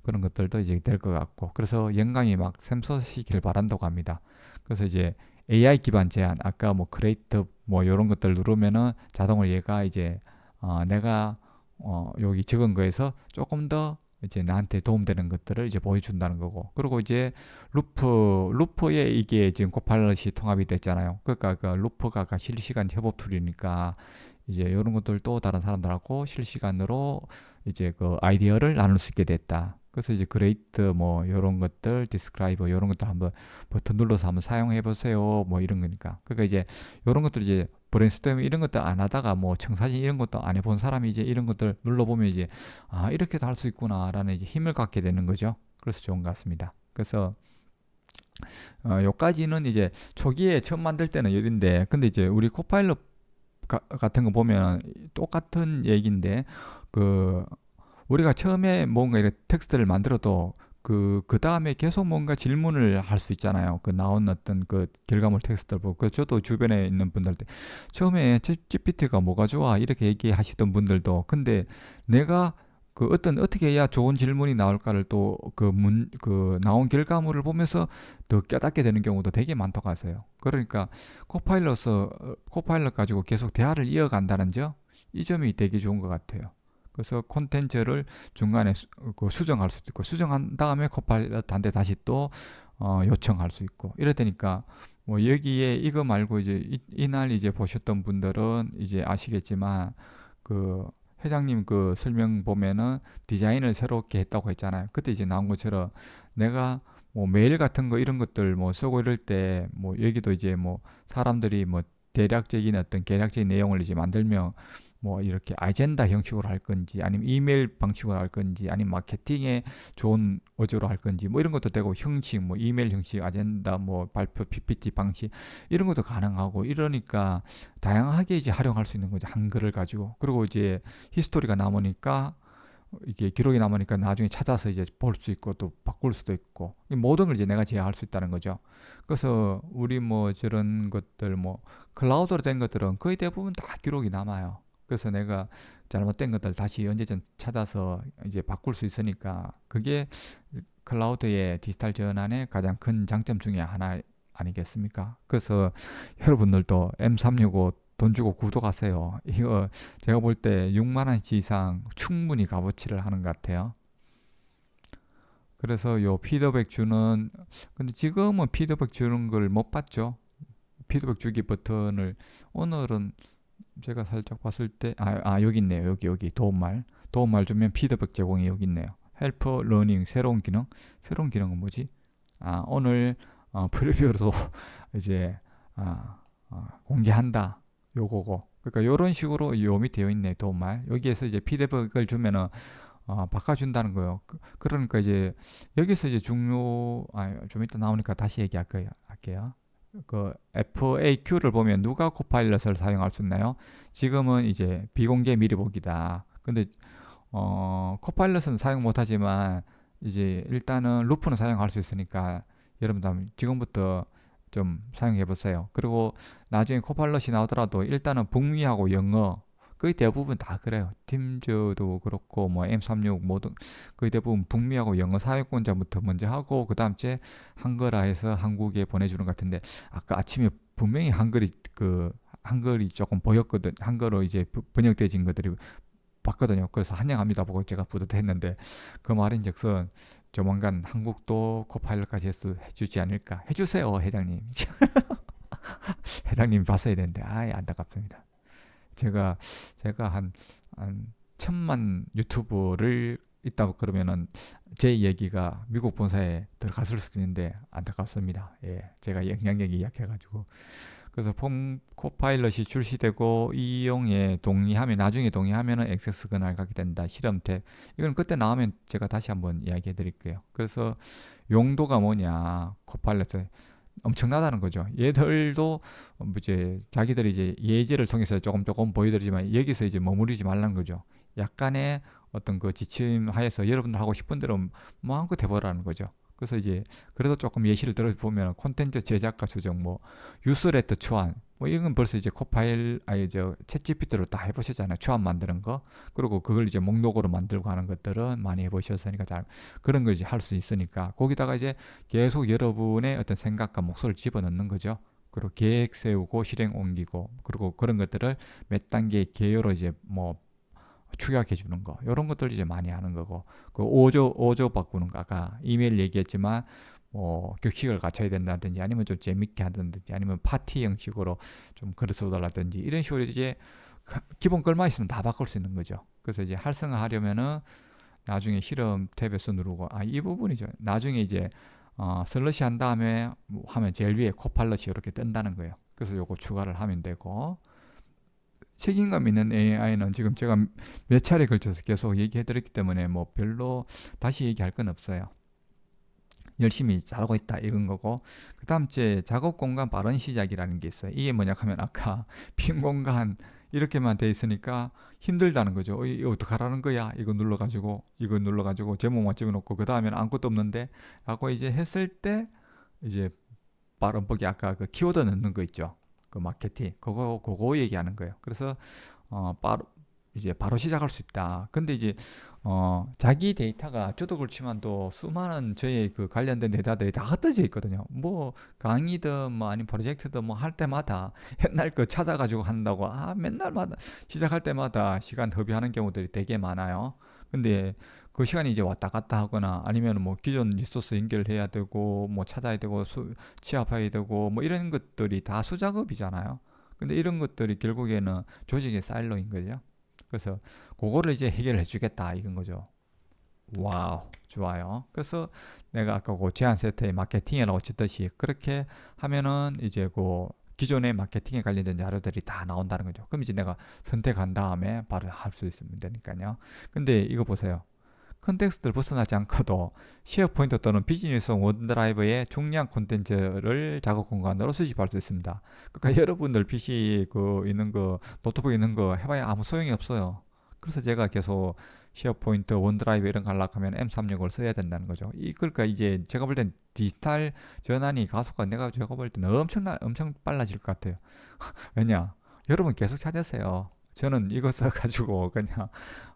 그런 것들도 이제 될 것 같고 그래서 영감이 막 샘솟으시길 바란다고 합니다. 그래서 이제 AI 기반 제안 아까 뭐 크리에이터 뭐 이런 것들 누르면은 자동으로 얘가 이제 내가 여기 적은 거에서 조금 더 이제 나한테 도움되는 것들을 이제 보여준다는 거고 그리고 이제 루프에 이게 지금 코파일럿이 통합이 됐잖아요. 그러니까 그 루프가 실시간 협업 툴이니까 이제 이런 것들 또 다른 사람들하고 실시간으로 이제 그 아이디어를 나눌 수 있게 됐다. 그래서 이제 그레이트 뭐 이런 것들, 디스크라이버 이런 것들 한번 버튼 눌러서 한번 사용해 보세요. 뭐 이런 거니까. 그러니까 이제 이런 것들 이제 브레인스토밍 이런 것도 안 하다가 뭐 청사진 이런 것도 안 해본 사람이 이제 이런 것들 눌러보면 이제 아 이렇게도 할 수 있구나라는 이제 힘을 갖게 되는 거죠. 그래서 좋은 것 같습니다. 그래서 요까지는 이제 초기에 처음 만들 때는 이런데 근데 이제 우리 코파일럿 같은 거 보면 똑같은 얘기인데 그 우리가 처음에 뭔가 이렇게 텍스트를 만들어도 그 다음에 계속 뭔가 질문을 할 수 있잖아요. 그 나온 어떤 그 결과물 텍스트를 보고. 저도 주변에 있는 분들한테 처음에 GPT가 뭐가 좋아? 이렇게 얘기하시던 분들도 근데 내가 그 어떻게 해야 좋은 질문이 나올까를 또 그 나온 결과물을 보면서 더 깨닫게 되는 경우도 되게 많다고 하세요. 그러니까 코파일럿 가지고 계속 대화를 이어간다는 이 점이 되게 좋은 것 같아요. 그래서 콘텐츠를 중간에 수정할 수도 있고 수정한 다음에 코파일럿한테 다시 또 요청할 수 있고 이래 되니까 뭐 여기에 이거 말고 이제 이날 이제 보셨던 분들은 이제 아시겠지만 그 회장님 그 설명 보면은 디자인을 새롭게 했다고 했잖아요. 그때 이제 나온 것처럼 내가 뭐 메일 같은 거 이런 것들 뭐 쓰고 이럴 때 뭐 여기도 이제 뭐 사람들이 뭐 대략적인 어떤 계략적인 내용을 이제 만들면 뭐 이렇게 아젠다 형식으로 할 건지 아니면 이메일 방식으로 할 건지 아니면 마케팅에 좋은 어조로 할 건지 뭐 이런 것도 되고 형식 뭐 이메일 형식 아젠다 뭐 발표 PPT 방식 이런 것도 가능하고 이러니까 다양하게 이제 활용할 수 있는 거죠. 한글을 가지고. 그리고 이제 히스토리가 남으니까 이게 기록이 남으니까 나중에 찾아서 이제 볼 수 있고 또 바꿀 수도 있고 이 모든 걸 이제 내가 제어할 수 있다는 거죠. 그래서 우리 뭐 저런 것들 뭐 클라우드로 된 것들은 거의 대부분 다 기록이 남아요. 그래서 내가 잘못된 것들 다시 언제든 찾아서 이제 바꿀 수 있으니까 그게 클라우드의 디지털 전환의 가장 큰 장점 중에 하나 아니겠습니까? 그래서 여러분들도 M365 돈 주고 구독하세요. 이거 제가 볼 때 6만 원치 이상 충분히 값어치를 하는 것 같아요. 그래서 요 피드백 주는 근데 지금은 피드백 주는 걸 못 봤죠. 피드백 주기 버튼을 오늘은 제가 살짝 봤을 때 여기 있네요. 여기 도움말 주면 피드백 제공이 여기 있네요. 헬프 러닝 새로운 기능은 뭐지? 오늘 프리뷰로 이제 공개한다. 요거고. 그러니까 요런 식으로 요 밑에 요 있네. 도움말. 여기에서 이제 피드백을 주면은 바꿔준다는 거예요. 그러니까 이제 여기서 이제 좀 이따 나오니까 다시 할게요. 그 FAQ를 보면 누가 코파일럿을 사용할 수 있나요? 지금은 이제 비공개 미리 보기다. 근데 코파일럿은 사용 못하지만 이제 일단은 루프는 사용할 수 있으니까 여러분들 지금부터 좀 사용해 보세요. 그리고 나중에 코파일럿이 나오더라도 일단은 북미하고 영어 거의 대부분 다 그래요. 팀즈도 그렇고 뭐 M36 모든 거의 대부분 북미하고 영어 사용권자부터 먼저 하고 그 다음 제 한글화해서 한국에 보내주는 것 같은데 아까 아침에 분명히 한글이 조금 보였거든. 한글로 이제 번역되진 것들이 봤거든요. 그래서 환영합니다 보고 제가 뿌듯했는데 그 말인즉슨 조만간 한국도 코파일럿까지 해주지 않을까. 해주세요 회장님. 회장님 봤어야 되는데 안타깝습니다. 제가 한 1000만 유튜브를 있다고 그러면은 제 얘기가 미국 본사에 들어갔을 수도 있는데 안타깝습니다. 예, 제가 영향력이 약해가지고. 그래서 코파일럿이 출시되고 이용에 나중에 동의하면은 액세스 권한을 갖게 된다. 실험태. 이건 그때 나오면 제가 다시 한번 이야기해 드릴게요. 그래서 용도가 뭐냐. 코파일럿의 엄청나다는 거죠. 얘들도 이제 자기들이 이제 예제를 통해서 조금 보여드리지만 여기서 이제 머무르지 말라는 거죠. 약간의 어떤 그 지침 하에서 여러분들 하고 싶은 대로 마음껏 해보라는 거죠. 그래서 이제 그래도 조금 예시를 들어보면 콘텐츠 제작과 조정, 뭐 뉴스레터 초안, 뭐 이런 건 벌써 이제 챗 GPT로 다 해보셨잖아요. 초안 만드는 거. 그리고 그걸 이제 목록으로 만들고 하는 것들은 많이 해보셨으니까 그런 걸 이제 할 수 있으니까 거기다가 이제 계속 여러분의 어떤 생각과 목소리를 집어넣는 거죠. 그리고 계획 세우고 실행 옮기고 그리고 그런 것들을 몇 단계 개요로 이제 뭐 축약해 주는 거 이런 것들 이제 많이 하는 거고 그 오조 바꾸는 거 아까 이메일 얘기했지만 뭐 격식을 갖춰야 된다든지 아니면 좀 재밌게 하든지 아니면 파티 형식으로 좀 글을 써달라든지 이런 식으로 이제 기본 글만 있으면 다 바꿀 수 있는 거죠. 그래서 이제 활성화하려면은 나중에 실험 탭에서 누르고 이 부분이죠. 나중에 이제 슬러시 한 다음에 하면 제일 위에 코파일럿이 이렇게 뜬다는 거예요. 그래서 요거 추가를 하면 되고 책임감 있는 AI는 지금 제가 몇 차례 걸쳐서 계속 얘기해 드렸기 때문에 뭐 별로 다시 얘기할 건 없어요. 열심히 잘하고 있다 이건 거고, 그 다음 제 작업 공간 빠른 시작이라는 게 있어요. 이게 뭐냐 하면 아까 빈 공간 이렇게만 돼 있으니까 힘들다는 거죠. 이거 어떡하라는 거야, 이거 눌러가지고 제목만 찍어놓고 그 다음에는 아무것도 없는데 라고 이제 했을 때 이제 빠른 보기, 아까 그 키워드 넣는 거 있죠, 그 마케팅, 그거 얘기하는 거예요. 그래서 이제 바로 시작할 수 있다. 근데 이제 자기 데이터가 저도 그렇지만 또 수많은 저의 그 관련된 데이터들이 다 흩어져 있거든요. 뭐 강의든 뭐 아니면 프로젝트든 뭐 할 때마다 옛날 거 찾아가지고 한다고 맨날마다 시작할 때마다 시간 허비하는 경우들이 되게 많아요. 근데 그 시간이 이제 왔다 갔다 하거나 아니면 뭐 기존 리소스 연결해야 되고 뭐 찾아야 되고 취합해야 되고 뭐 이런 것들이 다 수작업이잖아요. 근데 이런 것들이 결국에는 조직의 사일로인 거죠. 그래서 그거를 이제 해결해 주겠다 이건 거죠. 와우, 좋아요. 그래서 내가 아까 그 제안 세트의 마케팅이라고 쳤듯이 그렇게 하면은 이제 그 기존의 마케팅에 관련된 자료들이 다 나온다는 거죠. 그럼 이제 내가 선택한 다음에 바로 할 수 있으면 되니까요. 근데 이거 보세요. 컨텍스트를 벗어나지 않고도 쉐어포인트 또는 비즈니스 원드라이브의 중요한 콘텐츠를 작업 공간으로 수집할 수 있습니다. 그러니까 여러분들 PC 있는 거, 노트북 있는 거 해봐야 아무 소용이 없어요. 그래서 제가 계속 쉐어포인트, 원드라이브 이런 거 하려고 하면 M365를 써야 된다는 거죠. 그러니까 이제 제가 볼 땐 디지털 전환이 가속화, 제가 볼 때는 엄청 빨라질 것 같아요. 왜냐? 여러분 계속 찾으세요. 저는 이거 써가지고 그냥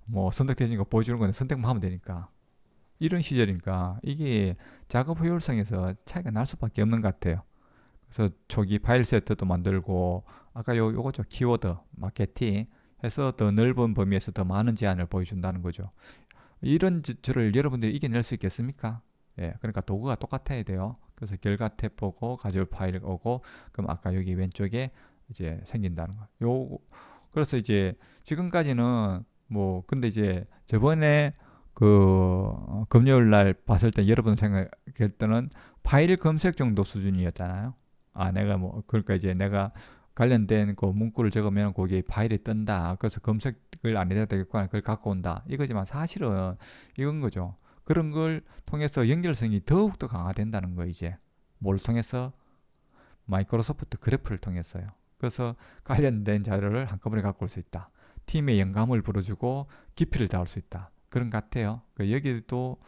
뭐 선택되는 거 보여주는 건데 선택만 하면 되니까. 이런 시절이니까 이게 작업 효율성에서 차이가 날 수밖에 없는 것 같아요. 그래서 초기 파일 세트도 만들고 아까 요거죠, 키워드 마케팅 해서 더 넓은 범위에서 더 많은 제안을 보여준다는 거죠. 이런 저를 여러분들이 이겨낼 수 있겠습니까? 예, 그러니까 도구가 똑같아야 돼요. 그래서 결과 탭 보고 가져올 파일 오고, 그럼 아까 여기 왼쪽에 이제 생긴다는 거. 그래서 이제 지금까지는 뭐 근데 이제 저번에 금요일 날 봤을 때 여러분 생각할 때는 파일 검색 정도 수준이었잖아요. 내가 뭐 그러니까 이제 내가 관련된 그 문구를 적으면 거기에 파일이 뜬다. 그래서 검색을 안 해도 되겠구나. 그걸 갖고 온다. 이거지만 사실은 이건 거죠. 그런 걸 통해서 연결성이 더욱더 강화된다는 거 이제. 뭘 통해서? 마이크로소프트 그래프를 통해서요. 그래서 관련된 자료를 한꺼번에 갖고 올 수 있다. 팀의 영감을 불어주고 깊이를 더할 수 있다. 그런 것 같아요. 여기도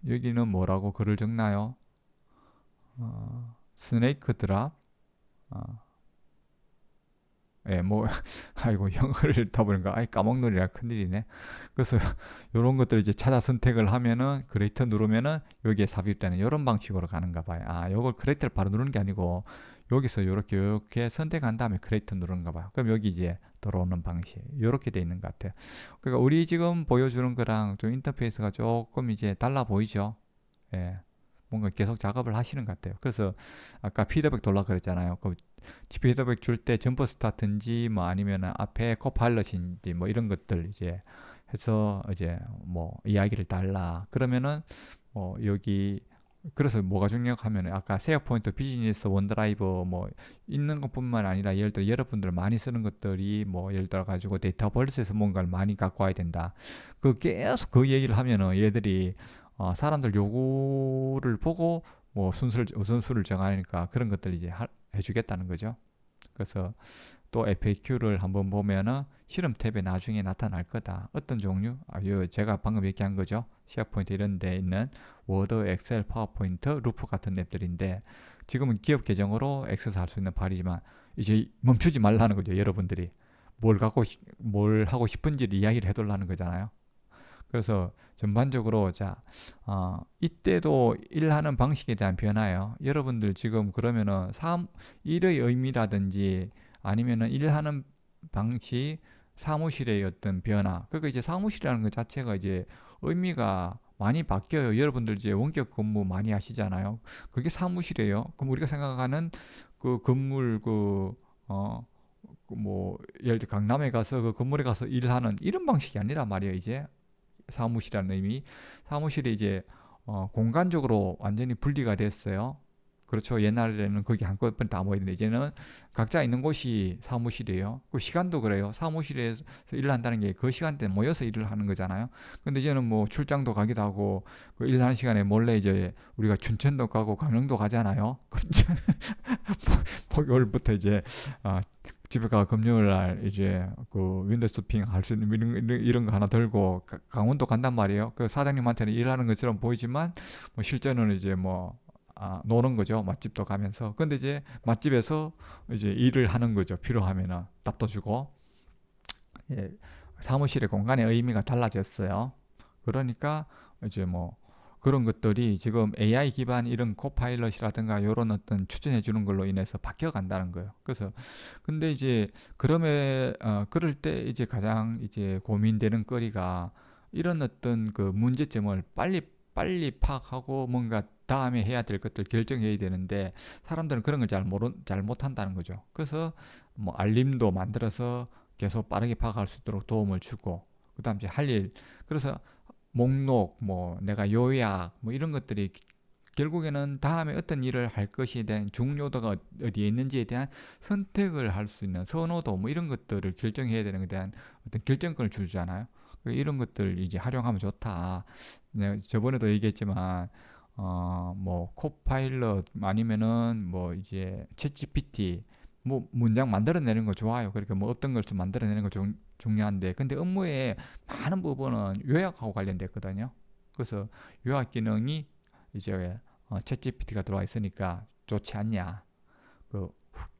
여기는 뭐라고 글을 적나요? 스네이크 드랍. 예, 뭐 아이고 영어를 읽다 보니까 까먹느리라 큰일이네. 그래서 이런 것들 이제 찾아 선택을 하면은 크리에이터 누르면은 여기에 삽입되는 이런 방식으로 가는가 봐요. 요걸 크리에이터를 바로 누르는 게 아니고 여기서 이렇게 선택한 다음에 크리에이터 누르는가 봐요. 그럼 여기 이제 들어오는 방식 이렇게 돼 있는 것 같아요. 그러니까 우리 지금 보여주는 거랑 좀 인터페이스가 조금 이제 달라 보이죠. 예. 뭔가 계속 작업을 하시는 것 같아요. 그래서 아까 피드백 돌라 그랬잖아요. 피드백 줄 때 점프 스타트인지 뭐 아니면 앞에 코파일럿인지 뭐 이런 것들 이제 해서 이제 뭐 이야기를 달라 그러면은 여기 그래서 뭐가 중요하면 아까 쉐어포인트, 비즈니스, 원드라이브 뭐 있는 것뿐만 아니라 예를 들어 여러분들 많이 쓰는 것들이 뭐 예를 들어 가지고 데이터버스에서 뭔가를 많이 갖고 와야 된다. 계속 그 얘기를 하면은 얘들이 사람들 요구를 보고 뭐 우선순위를 정하니까 그런 것들 이제 해주겠다는 거죠. 그래서 또 FAQ를 한번 보면은 실험 탭에 나중에 나타날 거다. 어떤 종류? 제가 방금 얘기한 거죠. 쉐어포인트 이런 데 있는 워드, 엑셀, 파워포인트, 루프 같은 앱들인데 지금은 기업 계정으로 액세스 할 수 있는 파일이지만 이제 멈추지 말라는 거죠. 여러분들이 뭘 하고 싶은지를 이야기를 해달라는 거잖아요. 그래서 전반적으로 이때도 일하는 방식에 대한 변화예요. 여러분들 지금 그러면은 일의 의미라든지 아니면은 일하는 방식, 사무실의 어떤 변화. 그러니까 이제 사무실이라는 것 자체가 이제 의미가 많이 바뀌어요. 여러분들 이제 원격 근무 많이 하시잖아요. 그게 사무실이에요. 그럼 우리가 생각하는 그 건물 뭐 예를 들어 강남에 가서 그 건물에 가서 일하는 이런 방식이 아니란 말이에요. 이제 사무실이라는 의미. 사무실이 이제 공간적으로 완전히 분리가 됐어요. 그렇죠. 옛날에는 거기 한꺼번에 다 모이는데 이제는 각자 있는 곳이 사무실이에요. 그 시간도 그래요. 사무실에서 일을 한다는 게 그 시간대에 모여서 일을 하는 거잖아요. 근데 이제는 뭐 출장도 가기도 하고 그 일하는 시간에 몰래 이제 우리가 춘천도 가고 강릉도 가잖아요. 목요일부터 이제 아, 집에 가 금요일 날 이제 그 윈도우 서핑 할 수 있는 이런 거 하나 들고 강원도 간단 말이에요. 그 사장님한테는 일하는 것처럼 보이지만 뭐 실제는 이제 뭐 노는 거죠. 맛집도 가면서. 근데 이제 맛집에서 이제 일을 하는 거죠. 필요하면은 답도 주고. 예, 사무실의 공간의 의미가 달라졌어요. 그러니까 이제 뭐 그런 것들이 지금 AI 기반 이런 코파일럿이라든가 이런 어떤 추천해 주는 걸로 인해서 바뀌어 간다는 거예요. 그래서 근데 이제 그럴 때 이제 가장 이제 고민되는 거리가 이런 어떤 그 문제점을 빨리 파악하고 뭔가 다음에 해야 될 것들 결정해야 되는데 사람들은 그런 걸 잘 못한다는 거죠. 그래서 뭐 알림도 만들어서 계속 빠르게 파악할 수 있도록 도움을 주고 그다음 이제 할 일 그래서 목록 뭐 내가 요약 뭐 이런 것들이 결국에는 다음에 어떤 일을 할 것에 대한 중요도가 어디에 있는지에 대한 선택을 할 수 있는 선호도 뭐 이런 것들을 결정해야 되는 것에 대한 어떤 결정권을 주잖아요. 이런 것들 이제 활용하면 좋다. 내가 저번에도 얘기했지만 뭐 코파일럿 아니면은 뭐 이제 챗 GPT 뭐 문장 만들어내는 거 좋아요. 그러니까 뭐 어떤 걸 좀 만들어내는 거 중요한데 근데 업무의 많은 부분은 요약하고 관련됐거든요. 그래서 요약 기능이 이제 챗 GPT가 들어와 있으니까 좋지 않냐. 그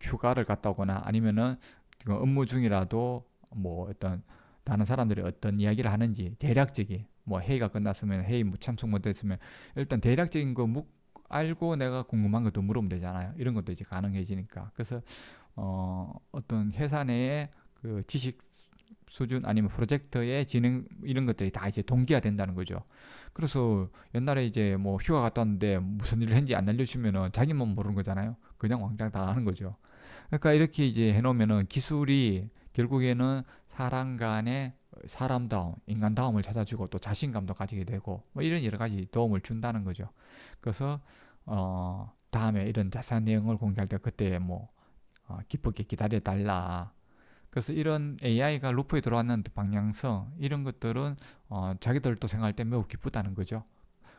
휴가를 갔다 오거나 아니면은 그 업무 중이라도 뭐 어떤 다른 사람들이 어떤 이야기를 하는지 대략적인 뭐 회의가 끝났으면 회의 뭐 참석 못했으면 일단 대략적인 거 알고 내가 궁금한 것도 물으면 되잖아요. 이런 것도 이제 가능해지니까. 그래서 어떤 회사 내에 그 지식 수준 아니면 프로젝트의 진행 이런 것들이 다 이제 동기화 된다는 거죠. 그래서 옛날에 이제 뭐 휴가 갔다 왔는데 무슨 일을 했는지 안 알려주면은 자기만 모르는 거잖아요. 그냥 왕창 다 하는 거죠. 그러니까 이렇게 이제 해놓으면은 기술이 결국에는 사람 간의 사람다움, 인간다움을 찾아주고 또 자신감도 가지게 되고 뭐 이런 여러 가지 도움을 준다는 거죠. 그래서 다음에 이런 자세한 내용을 공개할 때 그때 뭐 기쁘게 기다려 달라. 그래서 이런 AI가 루프에 들어왔는 방향성 이런 것들은 자기들도 생각할 때 매우 기쁘다는 거죠.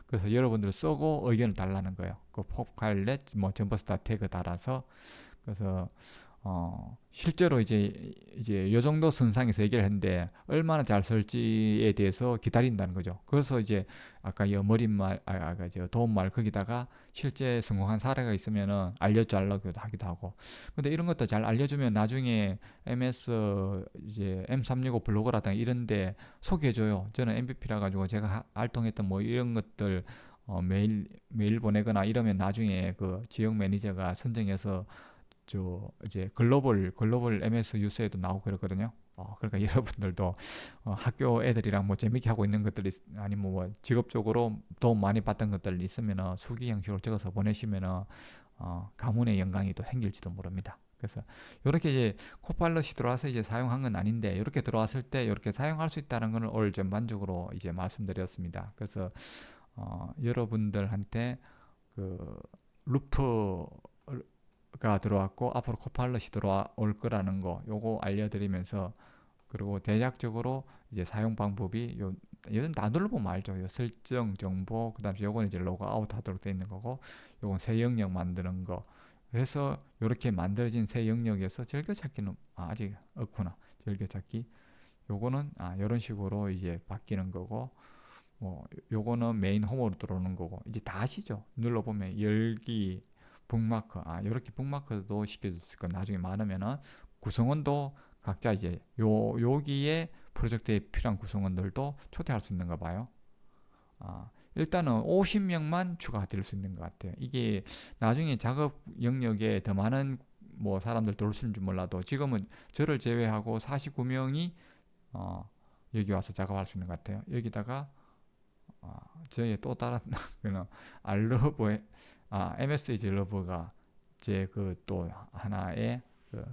그래서 여러분들 쓰고 의견을 달라는 거예요. 그 포칼렛 뭐 점버스타 태그 달아서 그래서 실제로 이제 요 정도 선상에서 얘기를 했는데 얼마나 잘 쓸지에 대해서 기다린다는 거죠. 그래서 이제 아까 이 머릿말 아까 저 도움말 거기다가 실제 성공한 사례가 있으면은 알려달라고 하기도 하고. 근데 이런 것도 잘 알려주면 나중에 MS 이제 M365 블로그라든가 이런데 소개해줘요. 저는 MVP라 가지고 제가 활동했던 뭐 이런 것들 메일 보내거나 이러면 나중에 그 지역 매니저가 선정해서 저 이제 글로벌 MS 유스에도 나오고 그렇거든요. 그러니까 여러분들도 학교 애들이랑 뭐 재밌게 하고 있는 것들이 아니면 뭐 직업적으로 도움 많이 받던 것들 있으면은 수기 형식으로 적어서 보내시면은 가문의 영광이 또 생길지도 모릅니다. 그래서 이렇게 이제 코파일럿이 들어와서 이제 사용한 건 아닌데 이렇게 들어왔을 때 이렇게 사용할 수 있다는 것을 오늘 전반적으로 이제 말씀드렸습니다. 그래서 여러분들한테 그 루프 가 들어왔고 앞으로 코파일럿이 들어올 거라는 거 요거 알려드리면서 그리고 대략적으로 이제 사용 방법이 요즘 다 눌러보면 알죠. 요 설정 정보 그다음에 요거는 이제 로그아웃 하도록 되어 있는 거고 요건 새 영역 만드는 거 그래서 요렇게 만들어진 새 영역에서 즐겨찾기는 아직 없구나. 즐겨찾기 요거는 요런 식으로 이제 바뀌는 거고 뭐 요거는 메인 홈으로 들어오는 거고 이제 다 아시죠. 눌러보면 열기 북마크 이렇게 북마크도 시켜줬을 거 나중에 많으면은 구성원도 각자 이제 여기에 프로젝트에 필요한 구성원들도 초대할 수 있는가 봐요. 일단은 50명만 추가될 수 있는 것 같아요. 이게 나중에 작업 영역에 더 많은 뭐 사람들 들어올 수 있는지 몰라도 지금은 저를 제외하고 49명이 여기 와서 작업할 수 있는 것 같아요. 여기다가 저희 또 다른 그냥 알러브의 MSG 러브가 제 그 또 하나의 그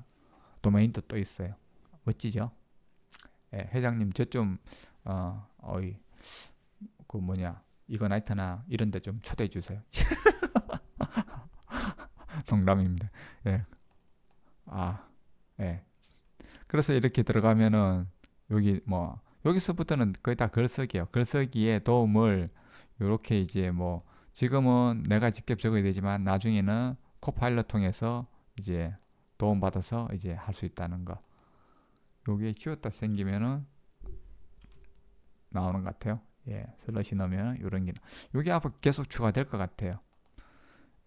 도메인도 또 있어요. 멋지죠? 예, 회장님 저 좀 어이 그 뭐냐 이거나이트나 이런 데 좀 초대해 주세요. 농담입니다. 예. 아, 예. 그래서 이렇게 들어가면은 여기 뭐 여기서부터는 거의 다 글쓰기예요. 글쓰기에 도움을 요렇게 이제 뭐 지금은 내가 직접 적어야 되지만 나중에는 코파일럿 통해서 이제 도움 받아서 이제 할 수 있다는 거. 여기에 키웠다 생기면은 나오는 것 같아요. 예, 슬러시 넣으면 이런 게 여기 앞으로 계속 추가될 것 같아요.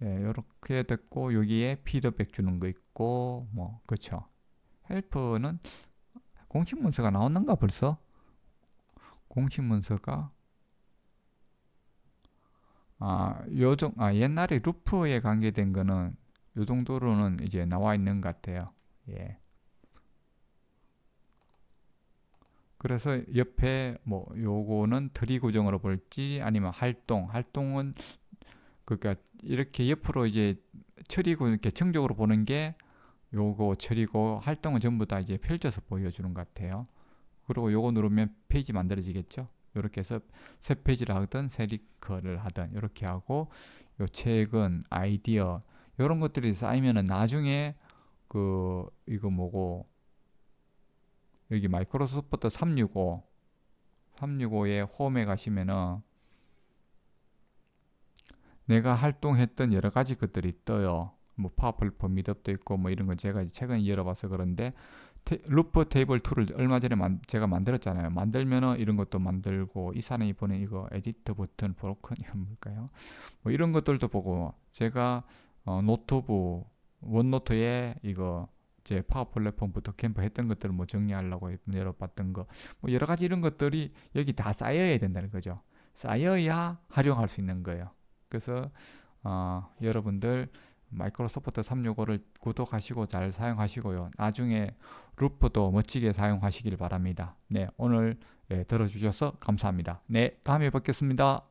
예, 이렇게 됐고 여기에 피드백 주는 거 있고 뭐 그쵸. 헬프는 공식 문서가 나왔는가 벌써? 공식 문서가 옛날에 루프에 관계된 거는 요 정도로는 이제 나와 있는 것 같아요. 예. 그래서 옆에 뭐 요거는 트리 구정으로 볼지 아니면 활동은 그러니까 이렇게 옆으로 이제 처리고 이렇게 청적으로 보는 게 요거 처리고 활동은 전부 다 이제 펼쳐서 보여주는 것 같아요. 그리고 요거 누르면 페이지 만들어지겠죠. 이렇게 해서 새 페이지를 하든 새 링크를 하든 이렇게 하고 요 책은 아이디어 이런 것들이 쌓이면은 나중에 그 이거 뭐고 여기 마이크로소프트 365에 홈에 가시면은 내가 활동했던 여러 가지 것들이 떠요. 뭐 파워플랫폼 미드업도 있고 뭐 이런 건 제가 최근에 열어봐서 그런데 루프 테이블 툴을 얼마 전에 제가 만들었잖아요. 만들면은 이런 것도 만들고 이 사람이 보낸 이거 에디터 버튼 브로큰이 뭘까요? 뭐 이런 것들도 보고 제가 노트북 원노트에 이거 제 파워 플랫폼부터 캠프 했던 것들을 뭐 정리하려고 열어봤던 거 뭐 여러 가지 이런 것들이 여기 다 쌓여야 된다는 거죠. 쌓여야 활용할 수 있는 거예요. 그래서 여러분들 마이크로소프트 365를 구독하시고 잘 사용하시고요. 나중에 루프도 멋지게 사용하시길 바랍니다. 네, 오늘 들어주셔서 감사합니다. 네, 다음에 뵙겠습니다.